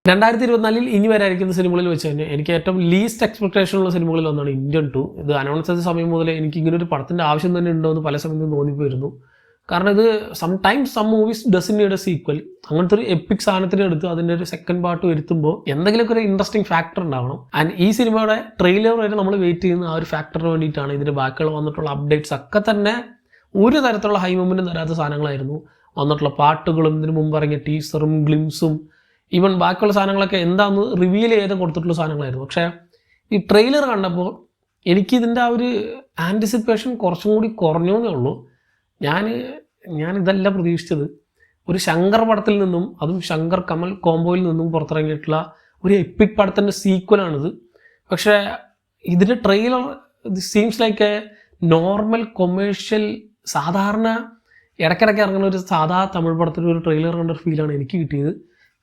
2024 ഇനി വരായിരിക്കുന്ന സിനിമകളിൽ വെച്ച് തന്നെ എനിക്ക് ഏറ്റവും ലീസ്റ്റ് എക്സ്പെക്ടേഷൻ ഉള്ള സിനിമകളിൽ ഒന്നാണ് ഇന്ത്യൻ 2. ഇത് അനൗൺസ് ചെയ്ത സമയം മുതൽ എനിക്ക് ഇങ്ങനെ ഒരു പടത്തിൻ്റെ ആവശ്യം തന്നെ ഉണ്ടോ എന്ന് പല സമയത്തും തോന്നിപ്പോയിരുന്നു. കാരണം ഇത് sometimes some movies doesn't need a sequel. അങ്ങനത്തെ ഒരു എപ്പിക് സാധനത്തിന് എടുത്ത് അതിൻ്റെ ഒരു സെക്കൻഡ് പാർട്ട് വരുത്തുമ്പോൾ എന്തെങ്കിലുമൊക്കെ ഒരു ഇൻട്രസ്റ്റിംഗ് ഫാക്ടർ ഉണ്ടാവണം. ആൻഡ് ഈ സിനിമയുടെ ട്രെയിലർ വരെ നമ്മൾ വെയിറ്റ് ചെയ്യുന്ന ആ ഒരു ഫാക്ടറിന് വേണ്ടിയിട്ടാണ്. ഇതിൻ്റെ ബാക്കിയുള്ള വന്നിട്ടുള്ള അപ്ഡേറ്റ്സ് ഒക്കെ തന്നെ ഒരു തരത്തിലുള്ള ഹൈ മൊമെൻറ്റും തരാത്ത സാധനങ്ങളായിരുന്നു. വന്നിട്ടുള്ള പാട്ടുകളും ഇതിന് മുമ്പ് ഇറങ്ങിയ ടീസറും ഗ്ലിംസും ഈവൻ ബാക്കിയുള്ള സാധനങ്ങളൊക്കെ എന്താണെന്ന് റിവീൽ ചെയ്ത് കൊടുത്തിട്ടുള്ള സാധനങ്ങളായിരുന്നു. പക്ഷേ ഈ ട്രെയിലർ കണ്ടപ്പോൾ എനിക്കിതിൻ്റെ ആ ഒരു ആൻറ്റിസിപ്പേഷൻ കുറച്ചും കൂടി കുറഞ്ഞു എന്നേ ഉള്ളൂ. ഞാൻ ഇതല്ല പ്രതീക്ഷിച്ചത്. ഒരു ശങ്കർ പടത്തിൽ നിന്നും, അതും ശങ്കർ കമൽ കോംബോയിൽ നിന്നും പുറത്തിറങ്ങിയിട്ടുള്ള ഒരു എപ്പിക് പടത്തിൻ്റെ സീക്വലാണിത്. പക്ഷേ ഇതിൻ്റെ ട്രെയിലർ ഇത് seems like A normal commercial, സാധാരണ ഇടയ്ക്കിടയ്ക്ക് ഇറങ്ങുന്ന ഒരു സാധാ തമിഴ് പടത്തിൻ്റെ ഒരു ട്രെയിലർ കണ്ട ഒരു ഫീലാണ് എനിക്ക് കിട്ടിയത്.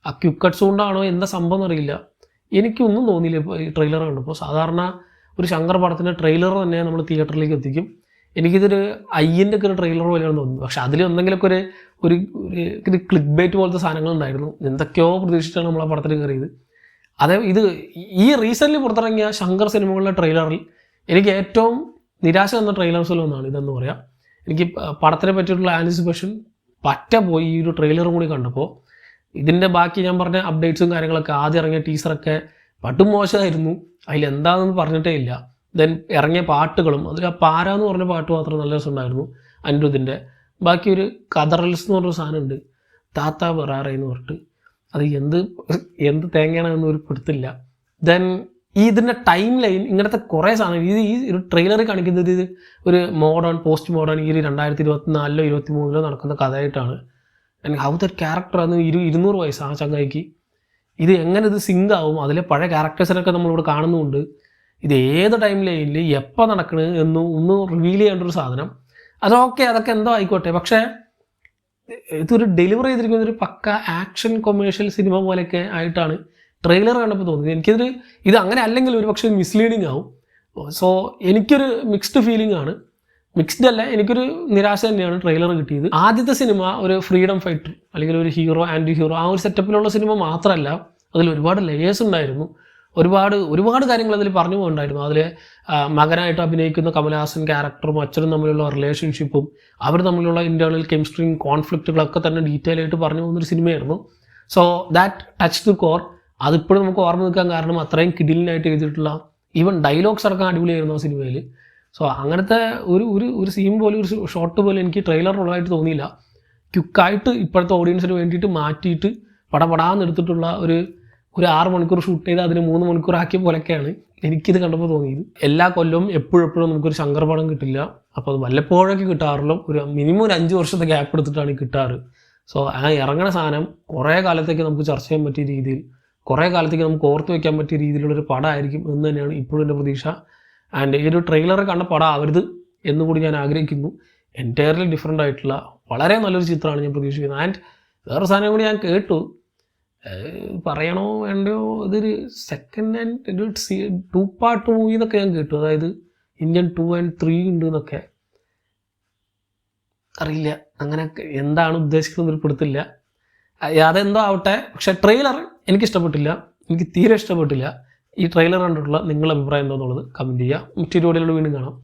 ആ ക്വിക്ക് കട്ട്സ് കൊണ്ടാണോ എന്താ സംഭവം എന്നറിയില്ല, എനിക്കൊന്നും തോന്നിയില്ല ഇപ്പോൾ ഈ ട്രെയിലർ കണ്ടപ്പോൾ. സാധാരണ ഒരു ശങ്കർ പടത്തിൻ്റെ ട്രെയിലർ തന്നെ നമ്മൾ തിയേറ്ററിലേക്ക് എത്തിക്കും. എനിക്കിതൊരു അയ്യൻ്റെ ഒക്കെ ഒരു ട്രെയിലർ പോലെയാണ് തോന്നുന്നത്. പക്ഷെ അതിൽ എന്തെങ്കിലുമൊക്കെ ഒരു ക്ലിക്ക് ബൈറ്റ് പോലത്തെ സാധനങ്ങളുണ്ടായിരുന്നു. എന്തൊക്കെയോ പ്രതീക്ഷിച്ചാണ് നമ്മൾ ആ പടത്തിൽ കയറിയത്. ഇത് ഈ റീസെൻ്റ്ലി പുറത്തിറങ്ങിയ ശങ്കർ സിനിമകളുടെ ട്രെയിലറിൽ എനിക്ക് ഏറ്റവും നിരാശ എന്ന ട്രെയിലേഴ്സിൽ ഒന്നാണ് ഇതെന്ന് പറയാം. എനിക്ക് പടത്തിനെ പറ്റിയിട്ടുള്ള ആൻറ്റിസിപ്പേഷൻ പോയി ഈ ഒരു ട്രെയിലറും കൂടി കണ്ടപ്പോൾ. ഇതിൻ്റെ ബാക്കി ഞാൻ പറഞ്ഞ അപ്ഡേറ്റ്സും കാര്യങ്ങളൊക്കെ, ആദ്യം ഇറങ്ങിയ ടീസറൊക്കെ പട്ടും മോശമായിരുന്നു. അതിലെന്താണെന്ന് പറഞ്ഞിട്ടേ ഇല്ല. ദെൻ ഇറങ്ങിയ പാട്ടുകളും, അതിൽ ആ പാര എന്ന് പറഞ്ഞ പാട്ട് മാത്രം നല്ല രസമുണ്ടായിരുന്നു അനിരുദ്ധിൻ്റെ. ബാക്കി ഒരു കതറൽസ് എന്ന് പറഞ്ഞൊരു സാധനമുണ്ട്, താത്ത ബറാറ എന്ന് പറഞ്ഞിട്ട്, അത് എന്ത് തേങ്ങയാണെന്ന് ഒരു പിടുത്തില്ല. ദെൻ ഇതിൻ്റെ ടൈം ലൈൻ, ഇങ്ങനത്തെ കുറേ സാധനം ഈ ഒരു ട്രെയിലറിൽ കാണിക്കുന്നത് ഇത് ഒരു പോസ്റ്റ് മോഡേൺ ഈ 2024 2023 നടക്കുന്ന കഥയായിട്ടാണ്. ആൻഡ് ഹൗ ദറ്റ് ക്യാരക്ടർ ആണ് 200 വയസ്സ് ആ ചങ്ങായിക്ക്. ഇത് എങ്ങനെ ഇത് സിങ്ക് ആവും, അതിലെ പഴയ ക്യാരക്ടേഴ്സിനൊക്കെ നമ്മളിവിടെ കാണുന്നുണ്ട്. ഇത് ഏത് ടൈം ലൈനിൽ എപ്പോൾ നടക്കണത് ഒന്ന് റിവീൽ ചെയ്യേണ്ട ഒരു സാധനം. അതൊക്കെ എന്തോ ആയിക്കോട്ടെ, പക്ഷേ ഇതൊരു ഡെലിവർ ചെയ്തിരിക്കുന്ന ഒരു പക്ക ആക്ഷൻ കൊമേഴ്ഷ്യൽ സിനിമ പോലെയൊക്കെ ആയിട്ടാണ് ട്രെയിലർ കണ്ടപ്പോൾ തോന്നിയത്. ഇത് അങ്ങനെ അല്ലെങ്കിൽ ഒരു പക്ഷേ മിസ്ലീഡിങ് ആവും. സോ എനിക്കൊരു മിക്സ്ഡ് ഫീലിംഗ് ആണ്. മിക്സ്ഡ് അല്ല, എനിക്കൊരു നിരാശ തന്നെയാണ് ട്രെയിലർ കിട്ടിയത്. ആദ്യത്തെ സിനിമ ഒരു ഫ്രീഡം ഫൈറ്റർ അല്ലെങ്കിൽ ഒരു ഹീറോ ആൻറ്റി ഹീറോ ആ ഒരു സെറ്റപ്പിലുള്ള സിനിമ മാത്രമല്ല, അതിൽ ഒരുപാട് ലെയേഴ്സ് ഉണ്ടായിരുന്നു. ഒരുപാട് കാര്യങ്ങൾ അതിൽ പറഞ്ഞു പോയിട്ടുണ്ടായിരുന്നു. അതിൽ മകനായിട്ട് അഭിനയിക്കുന്ന കമൽഹാസൻ ക്യാരക്ടറും അച്ഛനും തമ്മിലുള്ള റിലേഷൻഷിപ്പും അവർ തമ്മിലുള്ള ഇൻറ്റേർണൽ കെമിസ്ട്രിയും കോൺഫ്ലിക്റ്റുകളൊക്കെ തന്നെ ഡീറ്റെയിൽ ആയിട്ട് പറഞ്ഞു പോകുന്നൊരു സിനിമയായിരുന്നു. So that touch the core. അതിപ്പോഴും നമുക്ക് ഓർമ്മ നിൽക്കാൻ കാരണം അത്രയും കിഡിലിനായിട്ട് എഴുതിയിട്ടുള്ള ഈവൻ ഡയലോഗ്സ് അടക്കം അടിപൊളിയായിരുന്നു ആ സിനിമയിൽ. സോ അങ്ങനത്തെ ഒരു സീൻ പോലും ഒരു ഷോട്ട് പോലും എനിക്ക് ട്രെയിലറിനുള്ളതായിട്ട് തോന്നിയില്ല. ക്വിക്കായിട്ട് ഇപ്പോഴത്തെ ഓഡിയൻസിന് വേണ്ടിയിട്ട് മാറ്റിയിട്ട് പടപടാന്ന് എടുത്തിട്ടുള്ള ഒരു 6 മണിക്കൂർ ഷൂട്ട് ചെയ്ത് അതിന് 3 മണിക്കൂർ ആക്കിയ പോലെയൊക്കെയാണ് എനിക്കിത് കണ്ടപ്പോൾ തോന്നിയത്. എല്ലാ കൊല്ലവും എപ്പോഴും നമുക്കൊരു ശങ്കർ പടം കിട്ടില്ല. അപ്പോൾ അത് വല്ലപ്പോഴൊക്കെ കിട്ടാറുള്ളൂ. ഒരു മിനിമം ഒരു 5 വർഷത്തെ ഗ്യാപ്പ് എടുത്തിട്ടാണ് കിട്ടാറ്. സോ ആ ഇറങ്ങുന്ന സാധനം കുറേ കാലത്തേക്ക് നമുക്ക് ചർച്ച ചെയ്യാൻ പറ്റിയ രീതിയിൽ, കുറേ കാലത്തേക്ക് നമുക്ക് ഓർത്ത് വയ്ക്കാൻ പറ്റിയ രീതിയിലുള്ളൊരു പടമായിരിക്കും എന്ന് തന്നെയാണ് ഇപ്പോഴും എൻ്റെ പ്രതീക്ഷ. ആൻഡ് ഈ ഒരു ട്രെയിലർ കണ്ട പടം ആവരുത് എന്നുകൂടി ഞാൻ ആഗ്രഹിക്കുന്നു. എൻറ്റയർലി ഡിഫറെൻ്റ് ആയിട്ടുള്ള വളരെ നല്ലൊരു ചിത്രമാണ് ഞാൻ പ്രതീക്ഷിക്കുന്നത്. ആൻഡ് വേറൊരു സാധനം കൂടി ഞാൻ കേട്ടു, പറയണോ വേണ്ടയോ, ഇതൊരു സെക്കൻഡ് ആൻഡ് 2 പാർട്ട് മൂവി എന്നൊക്കെ ഞാൻ കേട്ടു. അതായത് ഇന്ത്യൻ 2 and 3 ഉണ്ട് എന്നൊക്കെ. അറിയില്ല അങ്ങനെ എന്താണ് ഉദ്ദേശിക്കുന്നത് ഒരു പിടുത്തില്ല. അതെന്തോ ആവട്ടെ. പക്ഷെ ട്രെയിലർ എനിക്കിഷ്ടപ്പെട്ടില്ല, എനിക്ക് തീരെ ഇഷ്ടപ്പെട്ടില്ല. ഈ ട്രെയിലർ കണ്ടിട്ടുള്ള നിങ്ങളുടെ അഭിപ്രായം എന്താണെന്നുള്ളത് കമൻറ്റ് ചെയ്യുക. മറ്റൊരു വീഡിയോയിലൂടെ വീണ്ടും കാണാം.